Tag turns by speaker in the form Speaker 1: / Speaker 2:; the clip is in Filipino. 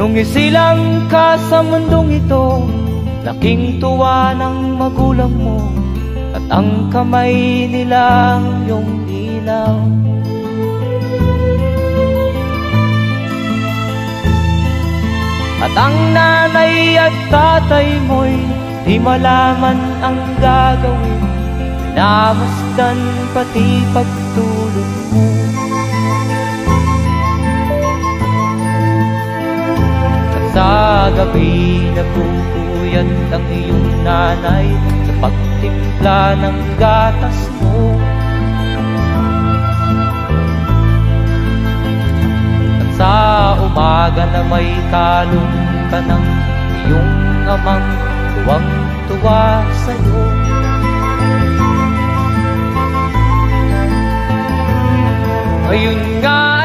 Speaker 1: Nung isilang ka sa mundong ito, laking tuwa ng magulang mo, at ang kamay nila iyong ilaw. At ang nanay at tatay mo'y di malaman ang gagawin, namasdan pati pagtulog mo. At sa gabi nagpupuyat ang iyong nanay sa pagtimpla ng gatas mo. At sa umaga na may kalong ka ng iyong amang tuwang-tuwa sa'yo. Ngayon nga